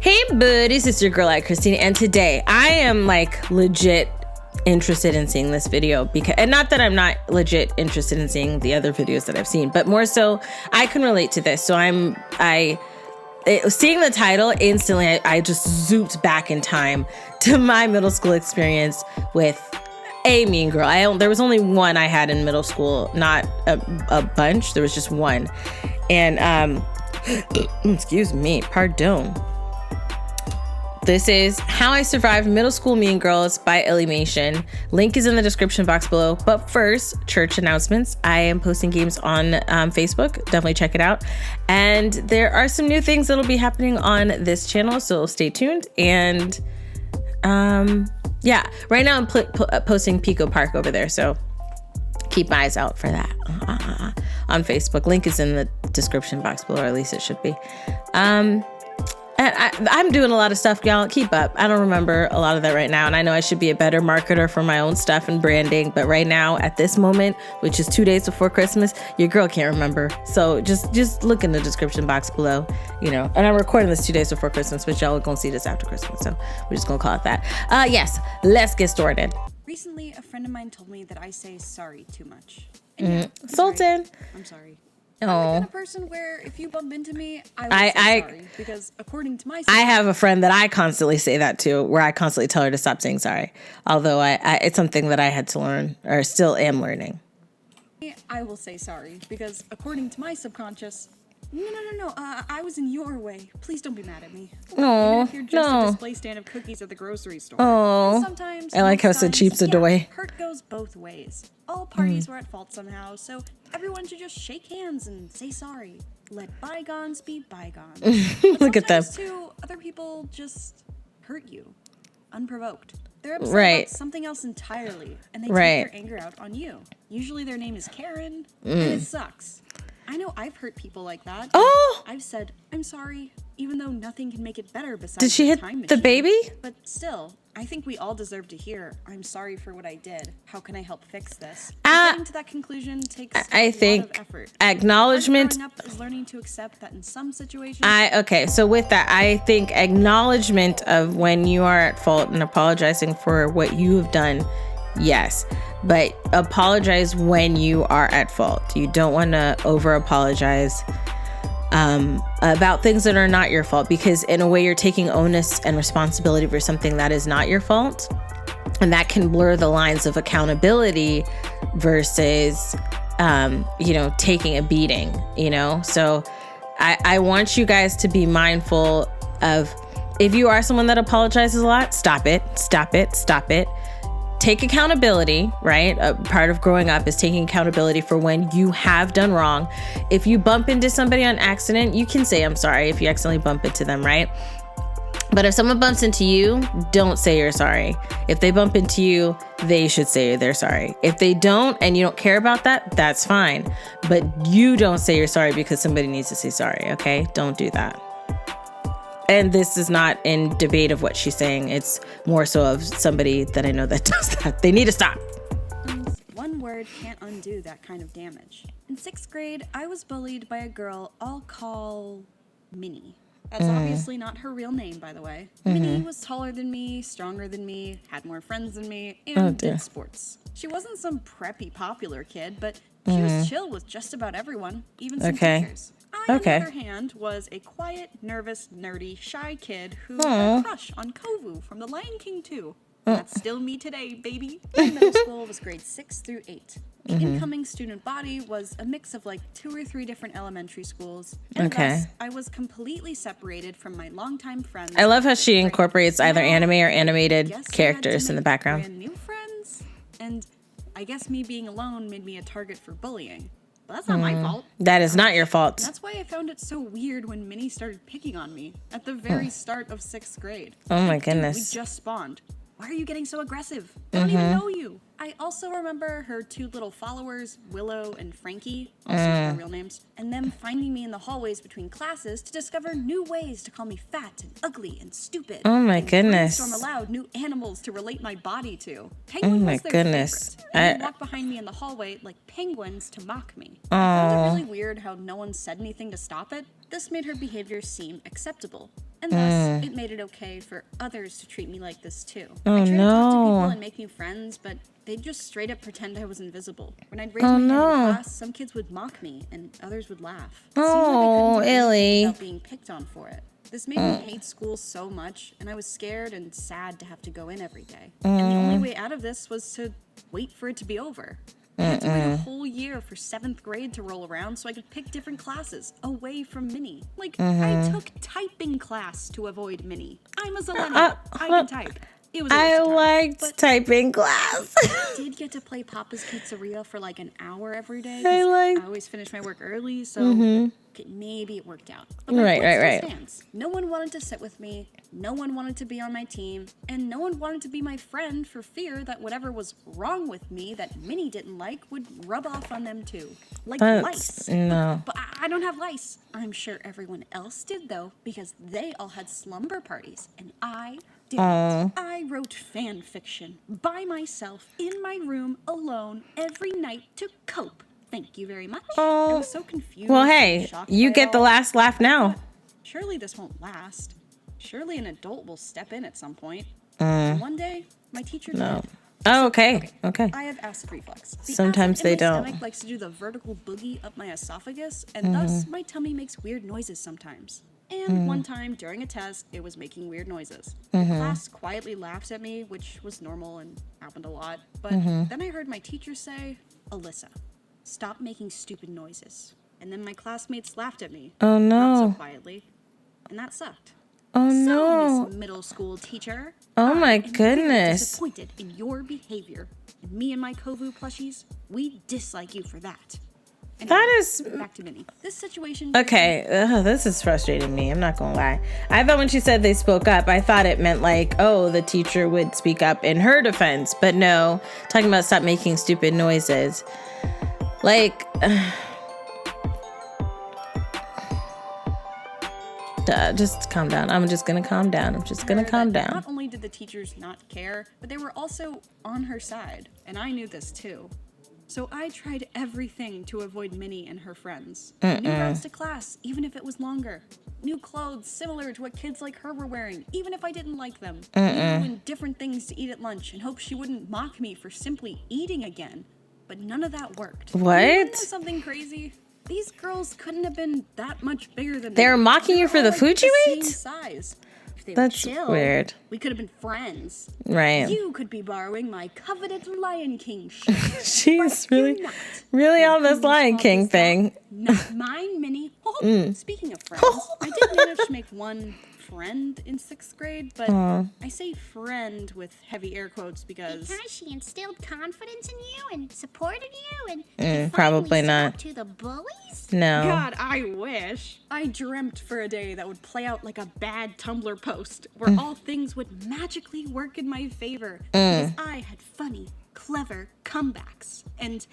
Hey buddies, it's your girl AyChristene, and today I am like legit interested in seeing this video because, and not that I'm not legit interested in seeing the other videos that I've seen, but more so I can relate to this. So seeing the title instantly, I just zooped back in time to my middle school experience with a mean girl. There was only one I had in middle school, not a bunch. There was just one, and excuse me, pardon. This is How I Survived Middle School Mean Girls by Illymation. Link is in the description box below. But first, church announcements. I am posting games on Facebook. Definitely check it out. And there are some new things that'll be happening on this channel, so stay tuned. And yeah, right now I'm posting Pico Park over there, so keep eyes out for that on Facebook. Link is in the description box below, or at least it should be. I'm doing a lot of stuff, y'all. Keep up. I don't remember a lot of that right now. And I know I should be a better marketer for my own stuff and branding. But right now, at this moment, which is 2 days before Christmas, your girl can't remember. So just look in the description box below, you know. And I'm recording this 2 days before Christmas, but y'all are going to see this after Christmas. So we're just going to call it that. Yes, let's get started. Recently, a friend of mine told me that I say sorry too much. Sultan. Right. I'm sorry. I'm the kind of person where if you bump into me, I will say sorry. Because according to my I have a friend that I constantly say that to, where I constantly tell her to stop saying sorry. Although it's something that I had to learn, or still am learning. I will say sorry, because according to my subconscious, no, I was in your way. Please don't be mad at me. No, if you're just a display stand of cookies at the grocery store. Oh, sometimes I like how it said cheap's a doy. Hurt goes both ways. All parties were at fault somehow, so everyone should just shake hands and say sorry. Let bygones be bygones. Look at them. Too, other people just hurt you, unprovoked. They're upset about something else entirely, and they take their anger out on you. Usually their name is Karen, and it sucks. I know I've hurt people like that. Oh! I've said, I'm sorry, even though nothing can make it better besides Did she hit time the machine. baby? But still, I think we all deserve to hear, I'm sorry for what I did. How can I help fix this? Getting to that conclusion takes a lot of effort. Acknowledgement. Growing up is learning to accept that in some situations. Okay, so with that, I think acknowledgement of when you are at fault and apologizing for what you have done, yes. But apologize when you are at fault. You don't want to over apologize about things that are not your fault, because in a way you're taking onus and responsibility for something that is not your fault. And that can blur the lines of accountability versus, taking a beating, So I want you guys to be mindful of, if you are someone that apologizes a lot, stop it. Take accountability, right? Part of growing up is taking accountability for when you have done wrong. If you bump into somebody on accident, you can say, I'm sorry, if you accidentally bump into them, right? But if someone bumps into you, don't say you're sorry. If they bump into you, they should say they're sorry. If they don't, and you don't care about that, that's fine. But you don't say you're sorry because somebody needs to say sorry, okay? Don't do that. And this is not in debate of what she's saying. It's more so of somebody that I know that does that. They need to stop. One word can't undo that kind of damage. In 6th grade, I was bullied by a girl I'll call Minnie. That's obviously not her real name, by the way. Minnie was taller than me, stronger than me, had more friends than me, and did sports. She wasn't some preppy popular kid, but she was chill with just about everyone, even some teachers. I, on the other hand, was a quiet, nervous, nerdy, shy kid who had a crush on Kovu from The Lion King 2. That's still me today, baby. My middle school was grades 6 through 8. The incoming student body was a mix of like 2 or 3 different elementary schools. And thus, I was completely separated from my longtime friends. I love how she incorporates either anime or animated characters in the background. Brand new friends, and I guess me being alone made me a target for bullying. But that's not my fault. That is not your fault. That's why I found it so weird when Minnie started picking on me at the very start of 6th grade. Oh my goodness. Dude, we just spawned. Why are you getting so aggressive? I don't even know you. I also remember her 2 little followers, Willow and Frankie, also their real names, and them finding me in the hallways between classes to discover new ways to call me fat and ugly and stupid. Oh my goodness. Brainstorm aloud new animals to relate my body to. Penguin was their favorite. And they walked behind me in the hallway like penguins to mock me. I found it really weird how no one said anything to stop it. This made her behavior seem acceptable. And thus, it made it okay for others to treat me like this too. Oh, I tried to talk to people no. and make new friends, but they'd just straight up pretend I was invisible. When I'd raise my hand in class, some kids would mock me and others would laugh. It seemed Oh, like I couldn't do anything Illy. without being picked on for it. This made me hate school so much, and I was scared and sad to have to go in every day. And the only way out of this was to wait for it to be over. I had to wait a whole year for 7th grade to roll around so I could pick different classes away from Minnie. Like, I took typing class to avoid Minnie. I'm a Zillennial. I can type. It was a waste I of time. liked But typing class. I did get to play Papa's Pizzeria for like an hour every day. 'Cause I always finished my work early, so okay, maybe it worked out. But my point still stands. No one wanted to sit with me. No one wanted to be on my team, and no one wanted to be my friend for fear that whatever was wrong with me that Minnie didn't like would rub off on them too. Like lice. No. But I don't have lice. I'm sure everyone else did though, because they all had slumber parties, and I didn't. I wrote fan fiction by myself in my room alone every night to cope. Thank you very much. I was so confused. Well, and hey, shocked you by get it the all. last laugh now. Surely this won't last. Surely an adult will step in at some point. And one day, my teacher did. Oh, okay. Okay. I have acid reflux. The Sometimes acid in they my don't. stomach likes to do the vertical boogie up my esophagus, and thus my tummy makes weird noises sometimes. And one time during a test, it was making weird noises. The class quietly laughed at me, which was normal and happened a lot. But then I heard my teacher say, "Alyssa, stop making stupid noises." And then my classmates laughed at me. Oh, Not so no. quietly. And that sucked. Oh, So, no. Miss Middle School teacher. Oh, my I am very goodness. disappointed in your behavior. And me and my Kovu plushies, we dislike you for that. Anyway, That is... back to Minnie. This situation. Okay, this is frustrating me. I'm not gonna lie. I thought when she said they spoke up, I thought it meant like, oh, the teacher would speak up in her defense. But no, talking about stop making stupid noises. Like, just calm down. I'm just gonna calm down. I'm just gonna calm down. Not only did the teachers not care, but they were also on her side. And I knew this too. So I tried everything to avoid Minnie and her friends. New routes to class, even if it was longer. New clothes similar to what kids like her were wearing, even if I didn't like them. New and different things to eat at lunch and hope she wouldn't mock me for simply eating again. But none of that worked. What? You wanna know something crazy? These girls couldn't have been that much bigger than me. They were mocking you for the all, food you the ate? same size. If they That's were chill, weird. we could have been friends. Right. You could be borrowing my coveted Lion King shirt. She's but you're really, not. really on this Whose Lion fault King is that? thing. Not mine, Minnie. Oh, speaking of friends, I did manage to make one friend in 6th grade, but I say friend with heavy air quotes because she instilled confidence in you and supported you and you probably finally not. stood up to the bullies? No. God, I wish. I dreamt for a day that would play out like a bad Tumblr post where all things would magically work in my favor because I had funny, clever comebacks and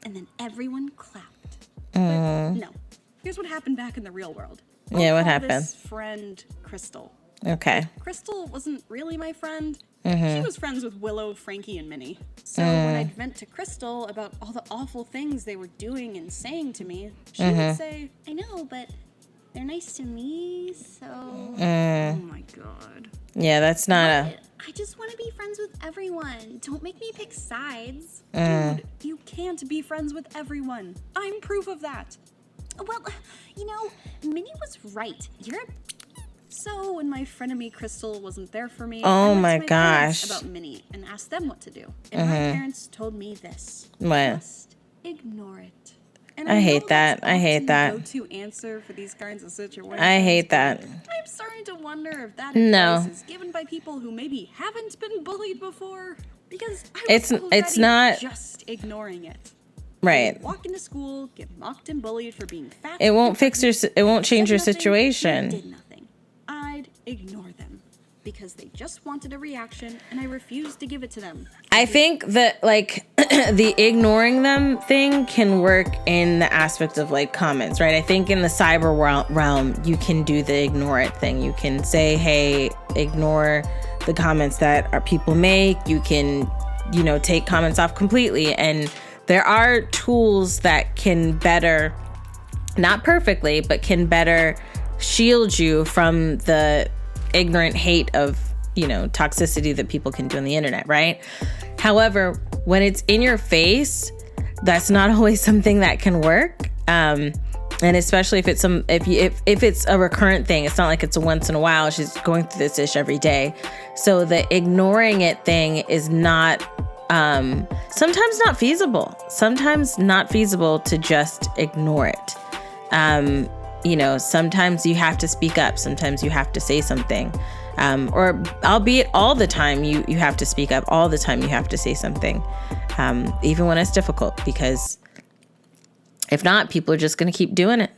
then everyone clapped. But no. Here's what happened back in the real world. Yeah, what Call happened? This friend Crystal. Okay. Crystal wasn't really my friend. She was friends with Willow, Frankie, and Minnie. So when I'd vent to Crystal about all the awful things they were doing and saying to me, she would say, I know, but they're nice to me, so... oh my god. Yeah, that's not a... I just want to be friends with everyone. Don't make me pick sides. Dude, you can't be friends with everyone. I'm proof of that. Well, you know, Minnie was right. You're a... So when my frenemy Crystal wasn't there for me, Oh I went my to my parents gosh. about Minnie and asked them what to do. And my parents told me this. What? Just ignore it. And I hate know that. that's I hate often that. the go-to answer for these kinds of situations. I hate that. I'm starting to wonder if that No. advice is given by people who maybe haven't been bullied before. Because I was It's already not- just ignoring it. Right. Walk into school, get mocked and bullied for being fat. It won't fix your... It won't change your said nothing, situation. Did nothing. I'd ignore them because they just wanted a reaction, and I refused to give it to them. I think that like the ignoring them thing can work in the aspect of like comments, right? I think in the cyber realm, you can do the ignore it thing. You can say, hey, ignore the comments that our people make. You can, take comments off completely. And there are tools that can better, not perfectly, but can better shield you from the ignorant hate of, toxicity that people can do on the internet, right? However, when it's in your face, that's not always something that can work. And especially if it's if it's a recurrent thing, it's not like it's a once in a while. She's going through this ish every day. So the ignoring it thing is not, sometimes not feasible. Sometimes not feasible to just ignore it. Sometimes you have to speak up. Sometimes you have to say something. Or albeit all the time you have to speak up. All the time you have to say something. Even when it's difficult, because if not, people are just going to keep doing it.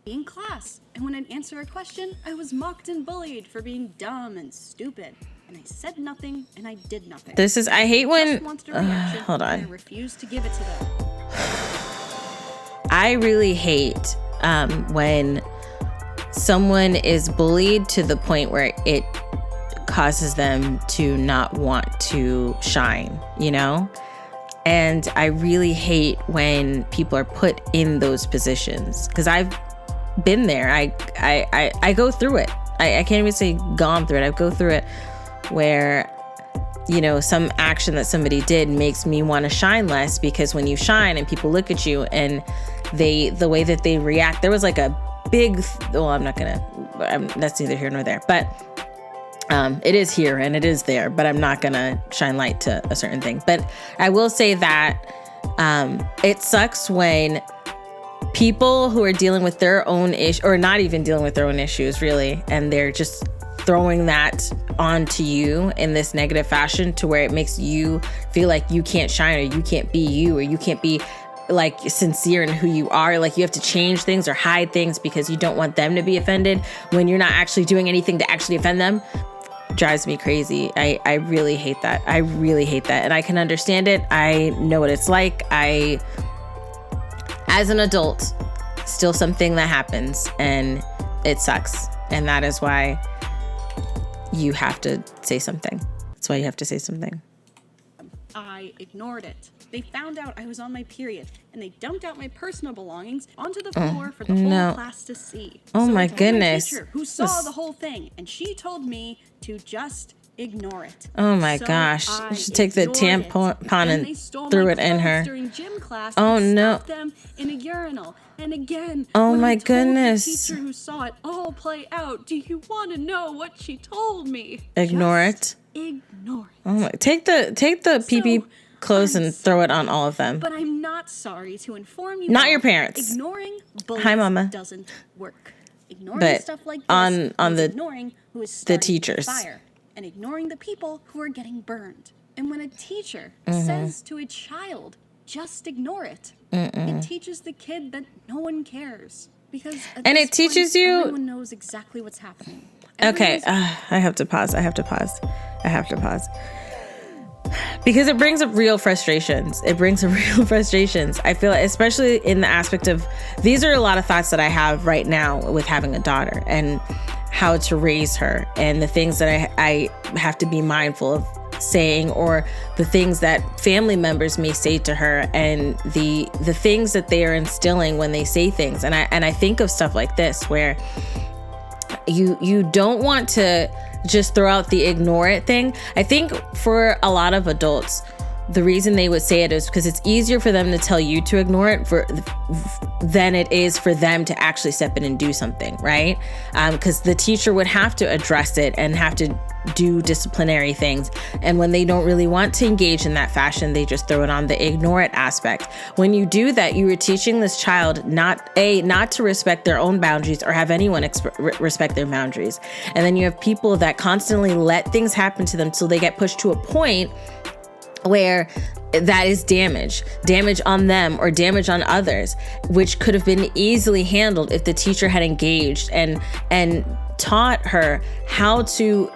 In class, and when I'd answer a question, I was mocked and bullied for being dumb and stupid. And I said nothing, and I did nothing. I hate when, hold on. I refused to give it to them. I really hate when someone is bullied to the point where it causes them to not want to shine, And I really hate when people are put in those positions, because I've been there. I go through it. I can't even say gone through it. I go through it where, some action that somebody did makes me want to shine less, because when you shine and people look at you and the way that they react, there was like a big, that's neither here nor there, but it is here and it is there, but I'm not gonna shine light to a certain thing. But I will say that it sucks when people who are dealing with their own issue, or not even dealing with their own issues really, and they're just throwing that onto you in this negative fashion, to where it makes you feel like you can't shine, or you can't be you, or you can't be like sincere in who you are. Like you have to change things or hide things because you don't want them to be offended when you're not actually doing anything to actually offend them. Drives me crazy. I really hate that. I really hate that. And I can understand it. I know what it's like. As an adult, still something that happens, and it sucks. And that is why you have to say something. That's why you have to say something. I ignored it. They found out I was on my period, and they dumped out my personal belongings onto the floor for the whole class to see. Oh, so my I told goodness. My teacher, who saw the whole thing, and she told me to just ignore it. Oh my gosh. You should take the tampon and threw it in her. During gym class, oh no. Them in a urinal. And again, oh when my I told goodness. The teacher who saw it all play out, do you want to know what she told me? Ignore just it. Ignore it. Oh my. Take the pee-pee clothes and throw it on all of them. But I'm not sorry to inform you. Not your parents. Ignoring bullies Hi, Mama. doesn't work. Ignoring but stuff like this on the ignoring who is starting the teachers. Fire, and ignoring the people who are getting burned. And when a teacher says to a child, just ignore it, it teaches the kid that no one cares. Because and it teaches you. Everyone knows exactly what's happening. Okay, I have to pause. Because it brings up real frustrations. I feel like, especially in the aspect of, these are a lot of thoughts that I have right now with having a daughter and how to raise her, and the things that I have to be mindful of saying, or the things that family members may say to her, and the things that they are instilling when they say things. And I think of stuff like this, where you don't want to just throw out the ignore it thing. I think for a lot of adults, the reason they would say it is because it's easier for them to tell you to ignore it than it is for them to actually step in and do something, right? Because the teacher would have to address it and have to do disciplinary things. And when they don't really want to engage in that fashion, they just throw it on the ignore it aspect. When you do that, you are teaching this child not to respect their own boundaries or have anyone respect their boundaries. And then you have people that constantly let things happen to them till they get pushed to a point where that is damage on them or damage on others, which could have been easily handled if the teacher had engaged and taught her how to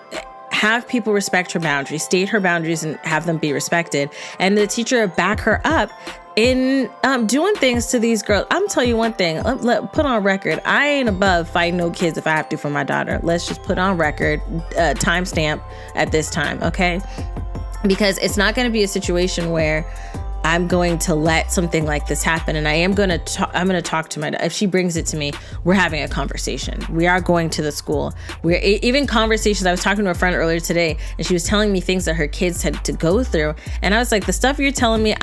have people respect her boundaries, state her boundaries, and have them be respected. And the teacher back her up in doing things to these girls. I'm telling you one thing, put on record, I ain't above fighting no kids if I have to for my daughter. Let's just put on record, timestamp at this time, okay? Because it's not going to be a situation where I'm going to let something like this happen, and I'm going to talk to my dad. If she brings it to me, we're having a conversation. We are going to the school. We're even conversations. I was talking to a friend earlier today, and she was telling me things that her kids had to go through, and I was like, the stuff you're telling me,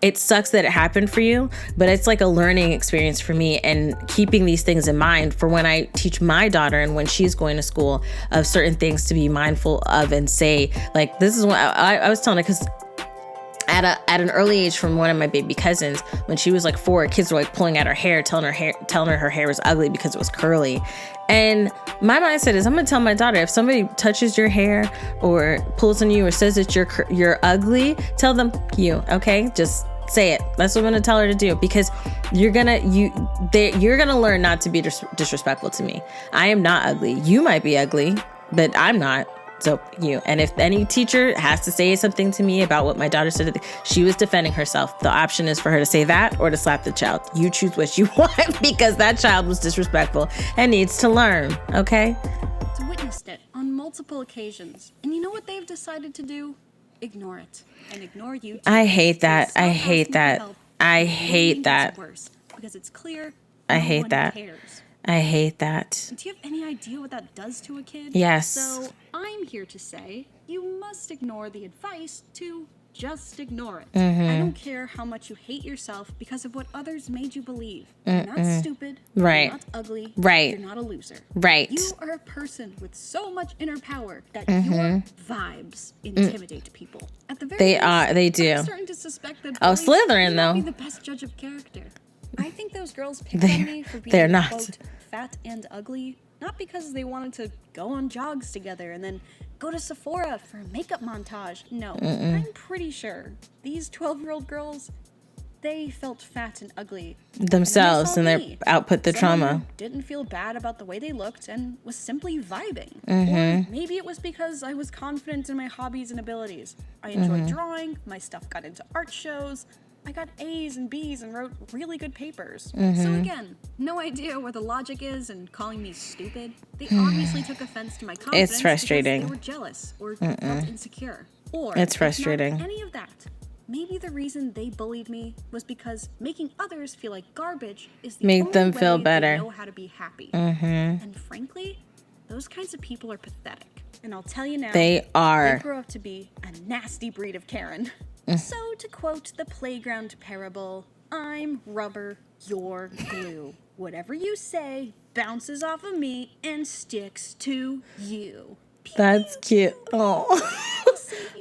it sucks that it happened for you, but it's like a learning experience for me, and keeping these things in mind for when I teach my daughter and when she's going to school, of certain things to be mindful of and say, like, this is what I was telling her, because at an early age, from one of my baby cousins, when she was like 4, kids were like pulling at her hair, telling her hair was ugly because it was curly. And my mindset is, I'm gonna tell my daughter, if somebody touches your hair or pulls on you or says that you're ugly, tell them you, okay? Just say it. That's what I'm gonna tell her to do, because you're gonna learn not to be disrespectful to me. I am not ugly. You might be ugly, but I'm not. So you. And if any teacher has to say something to me about what my daughter said, she was defending herself. The option is for her to say that or to slap the child. You choose what you want, because that child was disrespectful and needs to learn. Okay? I've witnessed it on multiple occasions. And you know what they've decided to do? Ignore it. And ignore you too. I hate that. I hate that. I hate that. Worse, because it's clear I no hate one that. cares. I hate that. Do you have any idea what that does to a kid? Yes. So I'm here to say you must ignore the advice to just ignore it. I don't care how much you hate yourself because of what others made you believe. You're not stupid. Right. You're not ugly. Right. You're not a loser. Right. You are a person with so much inner power that your vibes intimidate people. At the very least, they do. I'm starting to suspect that Oh, bullies Slytherin, may not though. be the best judge of character. I think those girls picked on me for they're being, not. quote, fat and ugly, not because they wanted to go on jogs together and then go to Sephora for a makeup montage. No, I'm pretty sure these 12-year-old girls, they felt fat and ugly Themselves, and they they output the trauma. Didn't feel bad about the way they looked and was simply vibing. Or maybe it was because I was confident in my hobbies and abilities. I enjoyed drawing, my stuff got into art shows, I got A's and B's and wrote really good papers. So again, no idea where the logic is in calling me stupid. They obviously took offense to my confidence. It's frustrating. Because they were jealous or felt insecure. Or It's frustrating. If not any of that. Maybe the reason they bullied me was because making others feel like garbage is the Make only them way feel they better. know how to be happy. And frankly, those kinds of people are pathetic. And I'll tell you now, They are. They grow up to be a nasty breed of Karen. So to quote the playground parable, I'm rubber, you're glue. Whatever you say bounces off of me and sticks to you. That's cute. Oh.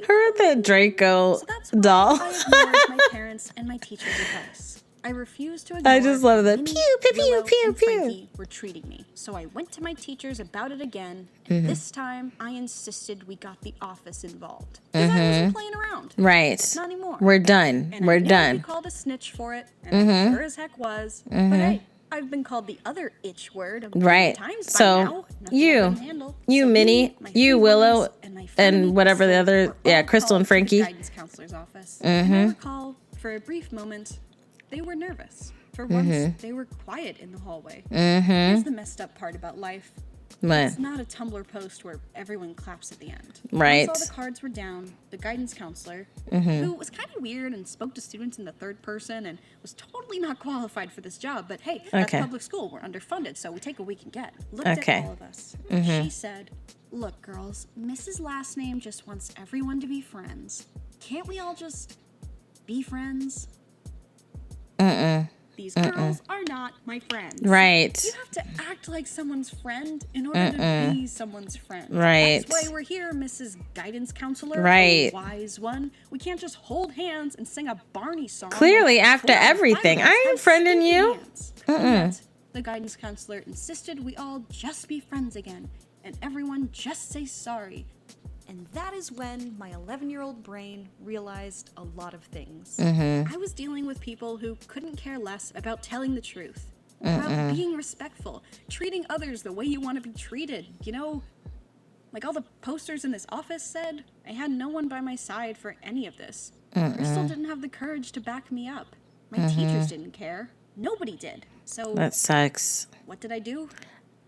Her at that Draco So that's why doll. I ignored my parents and my teacher's advice. I refused to ignore I just love that. Minnie, Pew, pew, pew, Willow, pew, and pew. Frankie were treating me. So I went to my teachers about it again, and this time I insisted we got the office involved. Because I wasn't playing around. Right. Not anymore. We're done. And We're I know I'd be done. called a snitch for it, and I sure as heck was. But hey, I've been called the other itch word a million Right. times by So now. Nothing I couldn't handle. you, So Minnie, me, my you, three Willow, bullies, and my and frenemy whatever the Crystal other, were yeah, all Crystal and called to the Frankie. guidance counselor's office. And I recall, for a brief moment, they were nervous. For once, they were quiet in the hallway. Here's the messed up part about life. What? It's not a Tumblr post where everyone claps at the end. Right. Once all the cards were down, the guidance counselor, who was kind of weird and spoke to students in the third person and was totally not qualified for this job, but hey, that's Okay. public school. We're underfunded, so we take what we can get. Looked Okay. at all of us. She said, "Look, girls, Mrs. Last Name just wants everyone to be friends. Can't we all just be friends?" These girls are not my friends. Right. You have to act like someone's friend in order to be someone's friend. Right. That's why we're here, Mrs. Guidance Counselor. Right. A wise one. We can't just hold hands and sing a Barney song. Clearly, like after 4 out of 5 everything, of us I ain't have friending stinky you. hands. And yet, the guidance counselor insisted we all just be friends again, and everyone just say sorry. And that is when my 11-year-old brain realized a lot of things. I was dealing with people who couldn't care less about telling the truth, about being respectful, treating others the way you want to be treated. You know, like all the posters in this office said, I had no one by my side for any of this. Crystal didn't have the courage to back me up. My teachers didn't care. Nobody did. So That sucks. what did I do?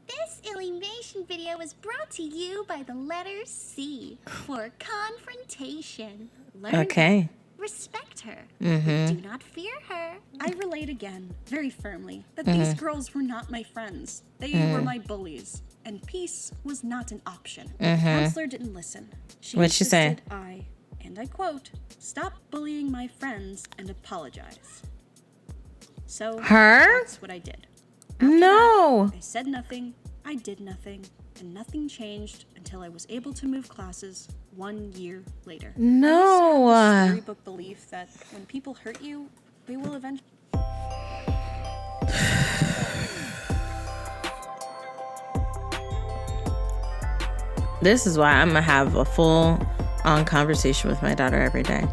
This Illymation video was brought to you by the letter C for confrontation. Learn Okay. Respect her. Mm-hmm. Do not fear her. I relate again, very firmly, that these girls were not my friends. They were my bullies. And peace was not an option. The counselor didn't listen. What'd she say? insisted and I quote, stop bullying my friends and apologize. So Her? that's what I did. After No. that, I said nothing, I did nothing, and nothing changed until I was able to move classes 1 year later. No. I have this storybook belief that when people hurt you, they will eventually. This is why I'm gonna have a full-on conversation with my daughter every day.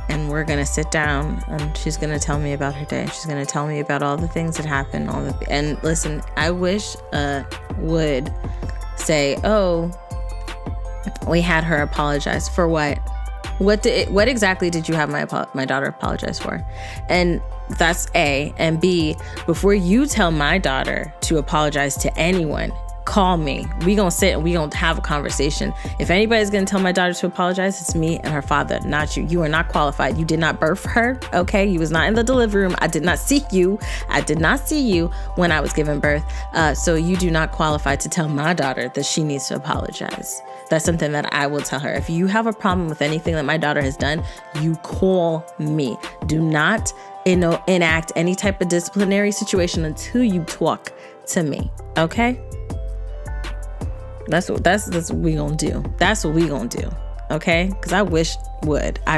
And we're gonna sit down and she's gonna tell me about her day. She's gonna tell me about all the things that happened, and listen, I wish would say, oh, we had her apologize for what? What exactly did you have my daughter apologize for? And that's A. And B, before you tell my daughter to apologize to anyone, call me. We gonna sit and we gonna have a conversation. If anybody's gonna tell my daughter to apologize, it's me and her father, not you. You are not qualified. You did not birth her, okay? You was not in the delivery room. I did not see you. I did not see you when I was giving birth. So you do not qualify to tell my daughter that she needs to apologize. That's something that I will tell her. If you have a problem with anything that my daughter has done, you call me. Do not enact any type of disciplinary situation until you talk to me, okay? That's what we gonna do. That's what we gonna do, okay? Because I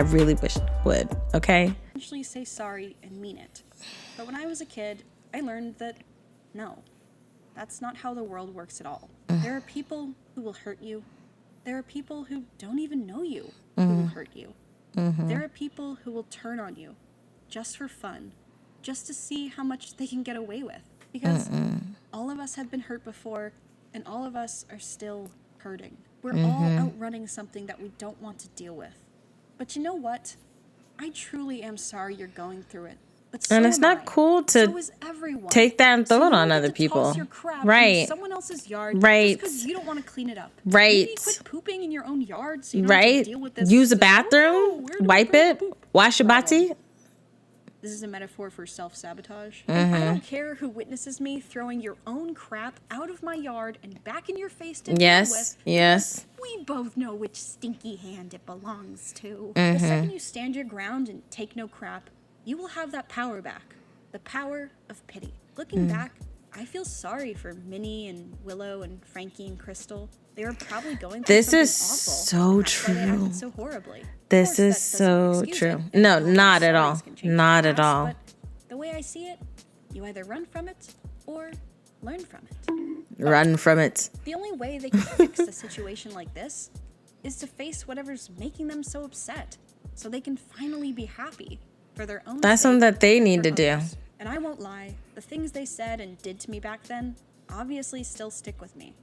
really wish would, okay? Eventually say sorry and mean it. But when I was a kid, I learned that no, that's not how the world works at all. There are people who will hurt you. There are people who don't even know you who will hurt you. There are people who will turn on you just for fun, just to see how much they can get away with. Because all of us have been hurt before, and all of us are still hurting. We're all outrunning something that we don't want to deal with. But you know what? I truly am sorry you're going through it. But so And it's not cool to so is everyone. take that and throw So it you on don't other get to people. toss your crap Right. into someone else's yard Right. just because you don't want to clean it up. Right. Maybe quit pooping in your own yard so you don't have Right? to deal with this. Use a Oh, bathroom, where do I wipe throw the it, poop? wash your Problem. body. This is a metaphor for self-sabotage. And I don't care who witnesses me throwing your own crap out of my yard and back in your face to deal Yes, with. yes. We both know which stinky hand it belongs to. The second you stand your ground and take no crap, you will have that power back. The power of pity. Looking back, I feel sorry for Minnie and Willow and Frankie and Crystal. They were probably going through This something is awful. so That's why they acted true. so horribly. Of This course, is that doesn't so excuse true. it, and No, all not these at all. stories can change Not the at past, all. But the way I see it, you either run from it or learn from it. Run from it. The only way they can fix a situation like this is to face whatever's making them so upset, so they can finally be happy for their own That's sake something that they and need for to do. others. And I won't lie, the things they said and did to me back then obviously still stick with me.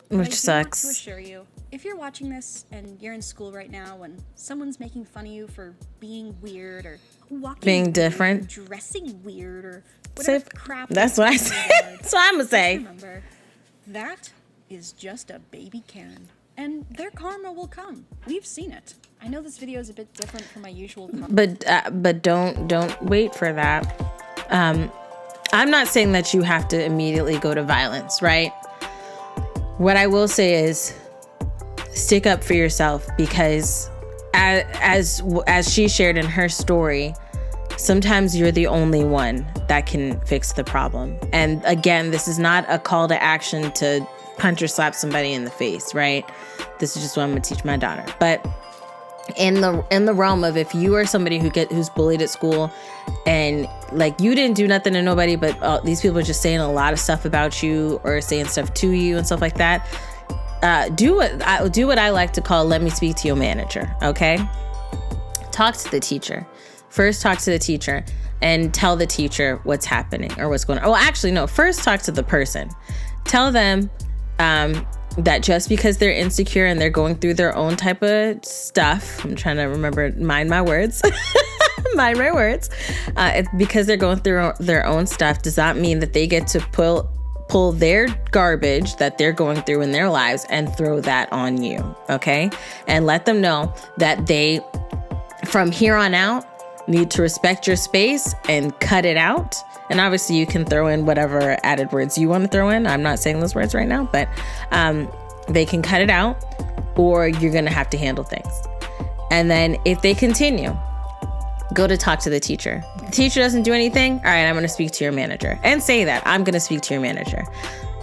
But Which I do sucks. want to assure you, if you're watching this and you're in school right now and someone's making fun of you for being weird or walking Being weird, different. dressing weird, or Say- whatever crap. That's they what I say in say. your yard, That's what I'm gonna just say. remember, that is just a baby Karen. And their karma will come. We've seen it. I know this video is a bit different from my usual content. But don't wait for that. I'm not saying that you have to immediately go to violence, right? What I will say is stick up for yourself, because as she shared in her story, sometimes you're the only one that can fix the problem. And again, this is not a call to action to punch or slap somebody in the face, right? This is just what I'm gonna teach my daughter. But in the realm of, if you are somebody who's bullied at school and like you didn't do nothing to nobody, but these people are just saying a lot of stuff about you or saying stuff to you and stuff like that, do what I like to call, let me speak to your manager. Okay, talk to the teacher first. Talk to the teacher and tell the teacher what's happening or what's going on. Well, actually, no. First, talk to the person. Tell them that just because they're insecure and they're going through their own type of stuff, I'm trying to remember, mind my words, because they're going through their own stuff does not mean that they get to pull their garbage that they're going through in their lives and throw that on you, okay? And let them know that they from here on out, need to respect your space and cut it out. And obviously you can throw in whatever added words you want to throw in. I'm not saying those words right now, but they can cut it out, or you're going to have to handle things. And then if they continue, go to talk to the teacher. The teacher doesn't do anything. All right, I'm going to speak to your manager, and say that I'm going to speak to your manager.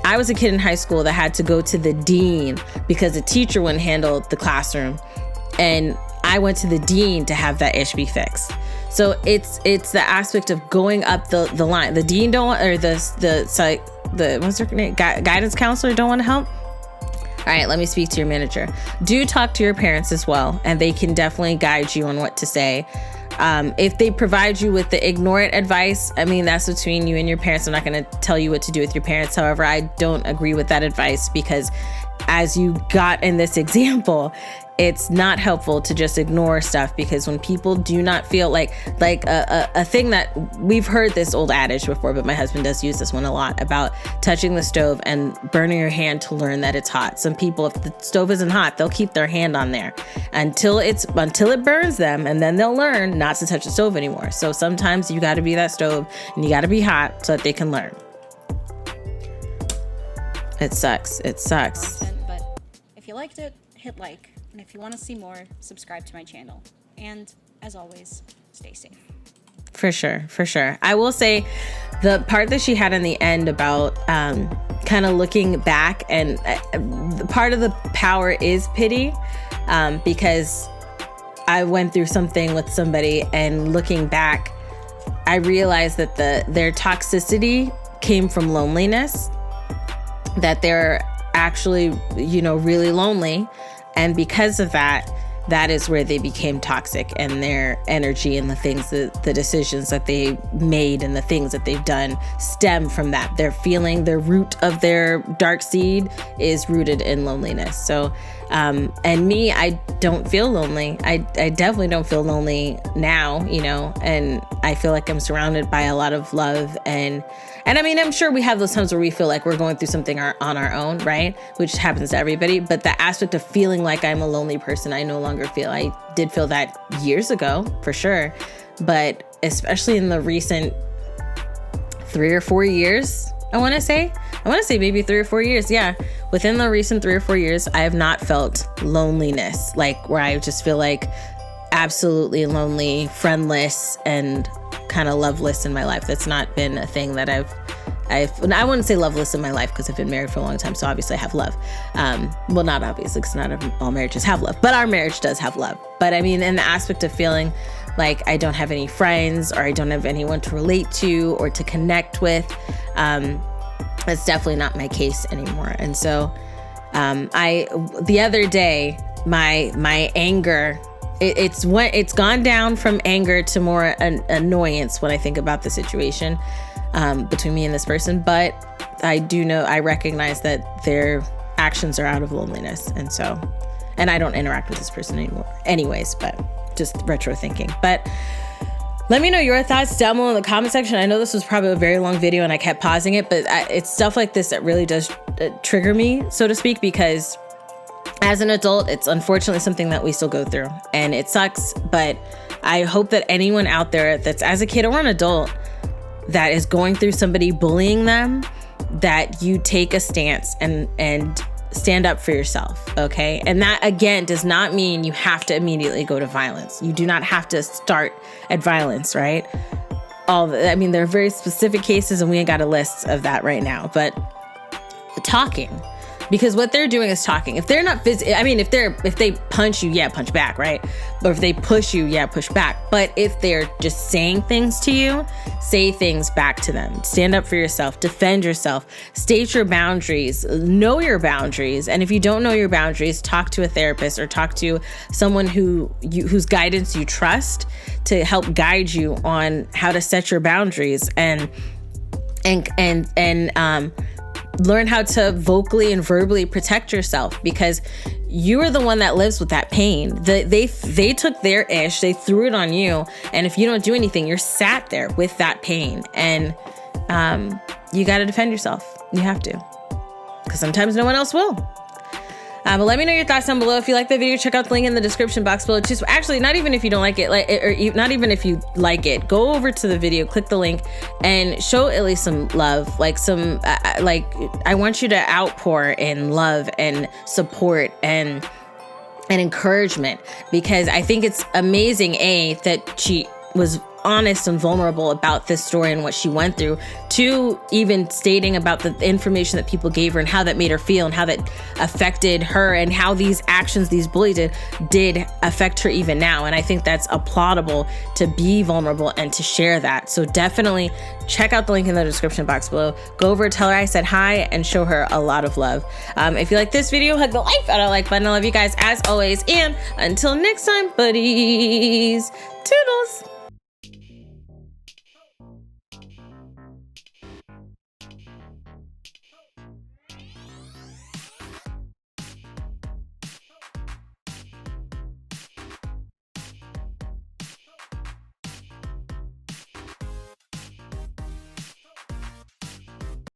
I was a kid in high school that had to go to the dean because the teacher wouldn't handle the classroom. And I went to the dean to have that issue be fixed. So it's the aspect of going up the line. The dean don't, or the what's her name? Guidance counselor don't want to help. All right, let me speak to your manager. Do talk to your parents as well, and they can definitely guide you on what to say. If they provide you with the ignore it advice, I mean, that's between you and your parents. I'm not going to tell you what to do with your parents. However, I don't agree with that advice, because as you got in this example, it's not helpful to just ignore stuff, because when people do not feel like a thing that we've heard this old adage before, but my husband does use this one a lot, about touching the stove and burning your hand to learn that it's hot. Some people, if the stove isn't hot, they'll keep their hand on there until it burns them, and then they'll learn not to touch the stove anymore. So sometimes you got to be that stove, and you got to be hot so that they can learn. It sucks. But if you liked it, hit like. And if you want to see more, subscribe to my channel. And as always, stay safe. For sure. I will say the part that she had in the end about kind of looking back, and part of the power is pity, because I went through something with somebody, and looking back, I realized that their toxicity came from loneliness, that they're actually, really lonely. And because of that, that is where they became toxic, and their energy and the decisions that they made and the things that they've done stem from that. Their root of their dark seed is rooted in loneliness. So, and me, I don't feel lonely. I definitely don't feel lonely now, and I feel like I'm surrounded by a lot of love, and I mean, I'm sure we have those times where we feel like we're going through something on our own, right? Which happens to everybody. But the aspect of feeling like I'm a lonely person, I no longer feel. I did feel that years ago, for sure. But especially in the recent 3 or 4 years, I want to say maybe 3 or 4 years. Yeah. Within the recent 3 or 4 years, I have not felt loneliness, like where I just feel like absolutely lonely, friendless, and kind of loveless in my life. That's not been a thing that I wouldn't say loveless in my life, because I've been married for a long time, so obviously I have love. Well, not obviously, because not all marriages have love, but our marriage does have love. But I mean, in the aspect of feeling like I don't have any friends, or I don't have anyone to relate to or to connect with, that's definitely not my case anymore. And so the other day, my anger, it's gone down from anger to more annoyance when I think about the situation between me and this person. But I recognize that their actions are out of loneliness. And I don't interact with this person anymore anyways, but just retro thinking. But let me know your thoughts down below in the comment section. I know this was probably a very long video and I kept pausing it, but it's stuff like this that really does trigger me, so to speak, because as an adult, it's unfortunately something that we still go through, and it sucks. But I hope that anyone out there that's as a kid or an adult that is going through somebody bullying them, that you take a stance and stand up for yourself, okay? And that, again, does not mean you have to immediately go to violence. You do not have to start at violence, right? There are very specific cases, and we ain't got a list of that right now, but talking. Because what they're doing is talking. If they're not if they punch you, yeah, punch back, right? Or if they push you, yeah, push back. But if they're just saying things to you, say things back to them. Stand up for yourself, defend yourself, state your boundaries, know your boundaries. And if you don't know your boundaries, talk to a therapist or talk to someone whose guidance you trust to help guide you on how to set your boundaries and learn how to vocally and verbally protect yourself, because you are the one that lives with that pain. They took their ish, they threw it on you, and if you don't do anything, you're sat there with that pain, and you got to defend yourself. You have to, because sometimes no one else will. But let me know your thoughts down below. If you like the video, check out the link in the description box below. Just actually, not even if you don't like it, not even if you like it, go over to the video, click the link, and show Illy some love. Like I want you to outpour in love and support and encouragement, because I think it's amazing, that she was honest and vulnerable about this story and what she went through, to even stating about the information that people gave her and how that made her feel and how that affected her and how these actions these bullies did affect her even now. And I think that's applaudable to be vulnerable and to share that. So definitely check out the link in the description box below. Go over, tell her I said hi, and show her a lot of love. If you like this video, hug the life out of the like button. I love you guys as always, and until next time, buddies, toodles.